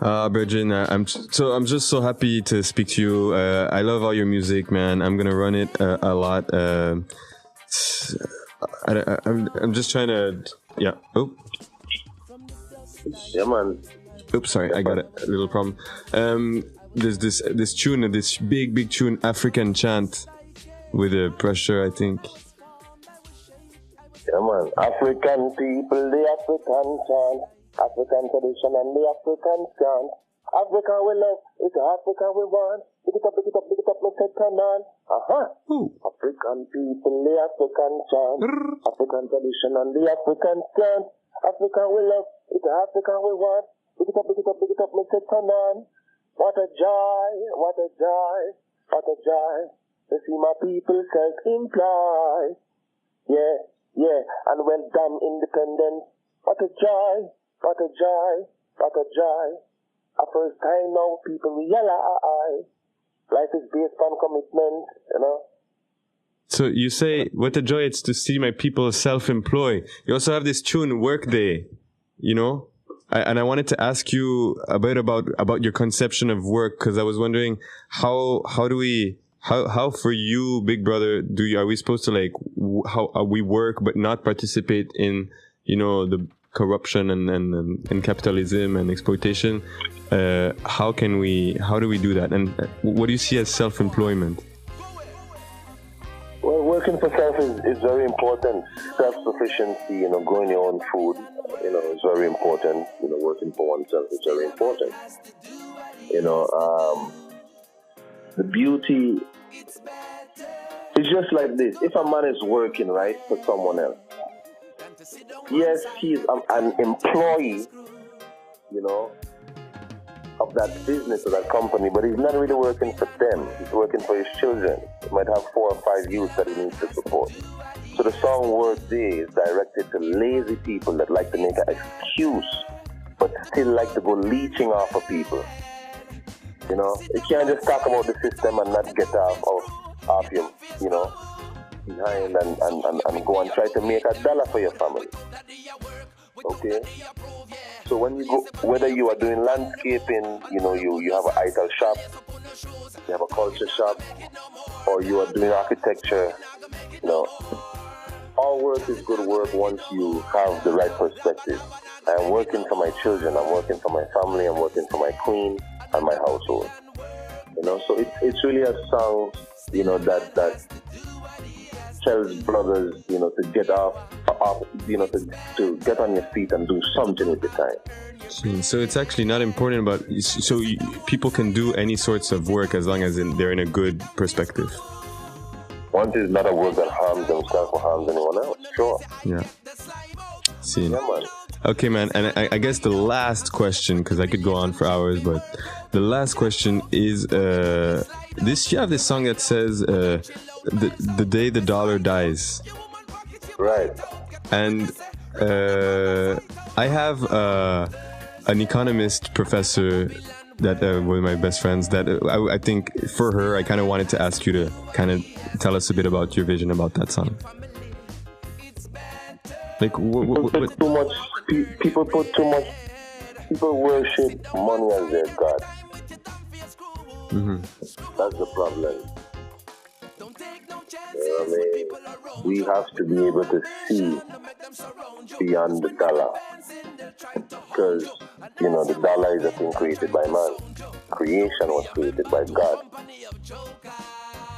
Virgin, I'm just so happy to speak to you. I love all your music, man. I'm gonna run it a lot. I'm just trying to, yeah. Oh, Yeah, man. oops, sorry, I got a little problem. There's this tune, this big tune, African chant, with the pressure, I think. Yeah, man. African people, the African chant, African tradition and the African chant. Africa we love, it's Africa we want. Big it up, let's take on. African people, the African chant, African tradition and the African chant. Africa we love, it's Africa we want. Big it up, let's take on. What a joy, what a joy, what a joy to see my people self-employed. Yeah, and well done, independence. What a joy, what a joy, what a joy. A first time now people realize life is based on commitment, you know. So you say, what a joy it's to see my people self-employed. You also have this tune, Workday, you know? I wanted to ask you a bit about your conception of work, because I was wondering how for you, Big Brother, are we supposed to how we work but not participate in, you know, the corruption and capitalism and exploitation? How do we do that? And what do you see as self-employment? Well, working for self is very important. Self-sufficiency, you know, growing your own food, you know, is very important. You know, working for oneself is very important. You know, the beauty is just like this. If a man is working, right, for someone else, yes, he's an employee, you know, of that business or that company, but he's not really working for them. He's working for his children. He might have 4 or 5 youths that he needs to support. So the song Workday is directed to lazy people that like to make an excuse, but still like to go leeching off of people. You know, you can't just talk about the system and not get off your, you know, behind and go and try to make $1 for your family. Okay? So when you go, whether you are doing landscaping, you know, you have an idol shop, you have a culture shop, or you are doing architecture, you know, all work is good work once you have the right perspective. I am working for my children, I'm working for my family, I'm working for my queen and my household. You know, so it's really a song, you know, that tells brothers, you know, to get off, you know, to get on your feet and do something with the time. So it's actually not important about, people can do any sorts of work as long as they're in a good perspective. One is not a work that harms themselves or harms anyone else, sure. Yeah. See. Yeah, man. Okay, man, and I guess the last question, because I could go on for hours, but the last question is, you have this song that says, the day the dollar dies. Right. And I have an economist professor that one of my best friends that I think for her, I kind of wanted to ask you to kind of tell us a bit about your vision about that song. Like, people worship money as their God. Mm-hmm. That's the problem. You know what I mean? We have to be able to see beyond the dollar. Because, you know, the dollar is a thing created by man. Creation was created by God.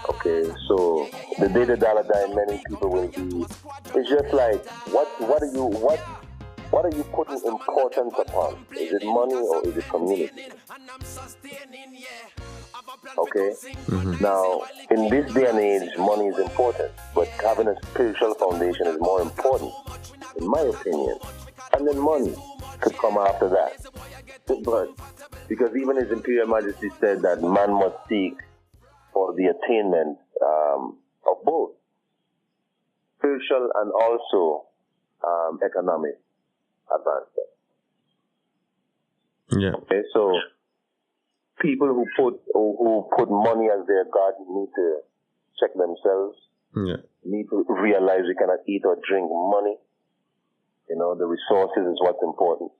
Okay, so the day the dollar dies, many people will be. It's just like, what are you putting importance upon? Is it money or is it community? Okay? Mm-hmm. Now, in this day and age, money is important, but having a spiritual foundation is more important, in my opinion. And then money could come after that. But because even His Imperial Majesty said that man must seek for the attainment of both spiritual and also economic advancement. Yeah. Okay, so people who put money as their God need to check themselves. Yeah. Need to realize we cannot eat or drink money. You know, the resources is what's important.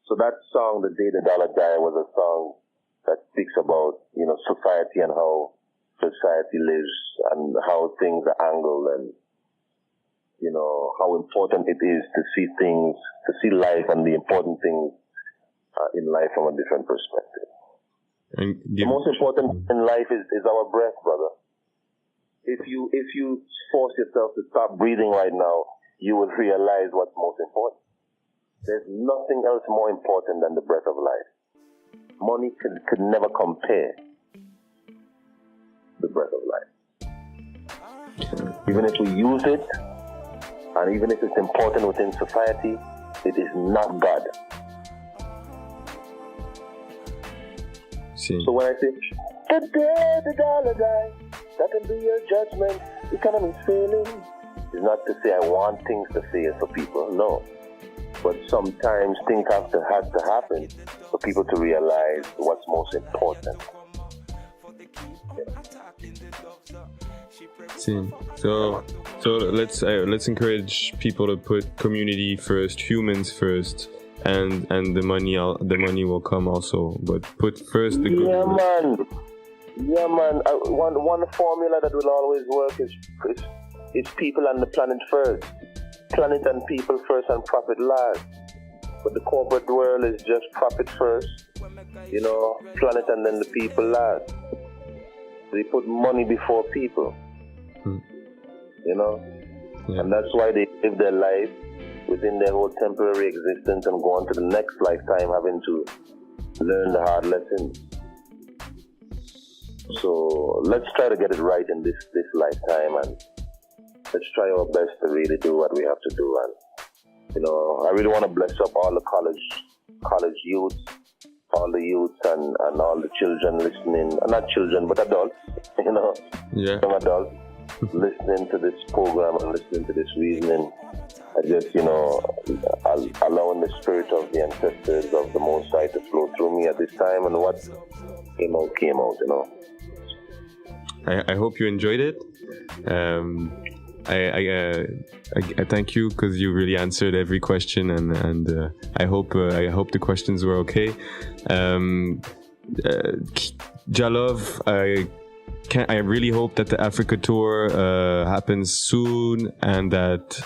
So that song, The Day the Dollar Died, was a song that speaks about, society and how society lives and how things are angled and, how important it is to see things, to see life and the important things in life from a different perspective. The most important in life is our breath, brother. If you force yourself to stop breathing right now, you will realize what's most important. There's nothing else more important than the breath of life. Money could never compare the breath of life. Even if we use it, and even if it's important within society, it is not God. So when I say, the day the dollar dies, that can be your judgment, economy's failing, it's not to say I want things to fail for people, no. But sometimes things have to happen for people to realize what's most important. See, so let's encourage people to put community first, humans first, and the money will come also. But put first the good. Yeah, man. One formula that will always work is people and the planet first. Planet and people first and profit last. But the corporate world is just profit first, planet and then the people last. They put money before people, Yeah. And that's why they live their life within their whole temporary existence and go on to the next lifetime having to learn the hard lessons. So let's try to get it right in this lifetime, and let's try our best to really do what we have to do. And I really want to bless up all the college youths, all the youths and all the children listening, not children but adults, young adults listening to this program and listening to this reasoning. I just, allowing the spirit of the ancestors of the Most High to flow through me at this time, and what came out, I hope you enjoyed it. I thank you because you really answered every question, and I hope the questions were okay. Jalov, I really hope that the Africa tour happens soon, and that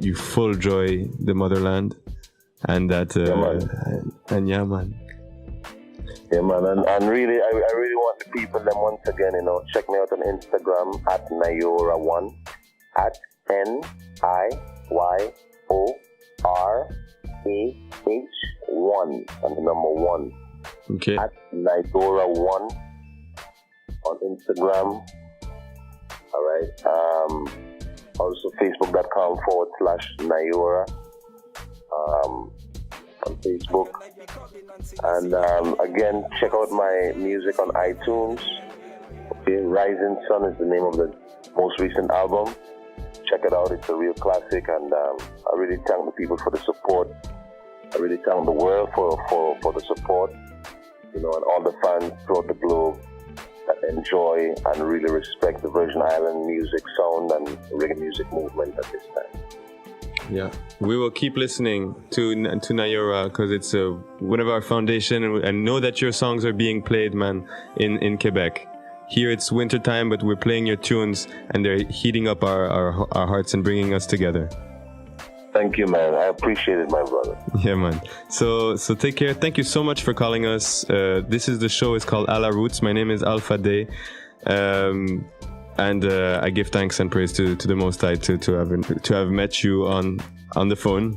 you full joy the motherland, and that yeah, man. Yeah, man, and really, I really want the people, them once again, check me out on Instagram at Niyorah1, at NIYORAH1, and the number 1. Okay. At Niyorah1 on Instagram. All right. Also Facebook.com/Niyorah. On Facebook, and again, check out my music on iTunes. Okay, Rising Sun is the name of the most recent album. Check it out; it's a real classic, and I really thank the people for the support. I really thank the world for the support, and all the fans throughout the globe that enjoy and really respect the Virgin Island music sound and reggae music movement at this time. Yeah, we will keep listening to Niyorah because it's one of our foundation, and know that your songs are being played, man, in Quebec. Here it's winter time, but we're playing your tunes, and they're heating up our hearts and bringing us together. Thank you, man. I appreciate it, my brother. Yeah, man. So take care. Thank you so much for calling us. This is the show. It's called Alaroots. My name is Alpha Day. And I give thanks and praise to the Most High to have met you on the phone.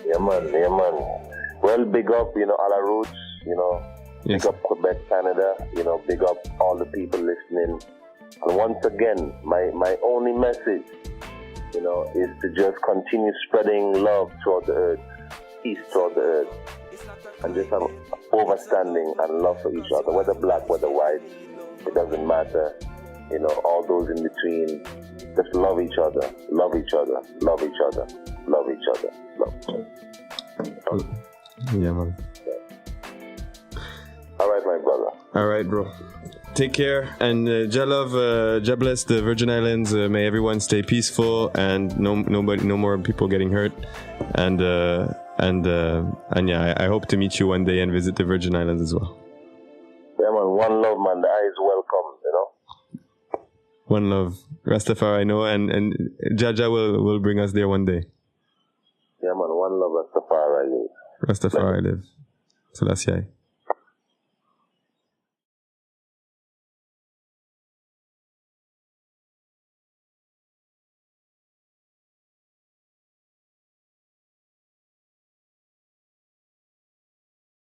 Yeah, man. Well, big up, Alaroots, Yes. Big up Quebec, Canada, big up all the people listening. And once again, my only message, is to just continue spreading love throughout the earth, peace throughout the earth, and just have overstanding and love for each other, whether black, whether white, it doesn't matter. All those in between, just love each other, love each other, love each other, love each other, love each other. Yeah, man. All right, my brother. All right, bro. Take care, and Jalov, Jah bless the Virgin Islands. May everyone stay peaceful, and no more people getting hurt. And And yeah, I hope to meet you one day and visit the Virgin Islands as well. Yeah, man. One love, man. The eyes welcome, you know. One love. Rastafari, I know, and Jaja will bring us there one day. Yeah, man. One love, Rastafari live. Rastafari live. So that's yeah.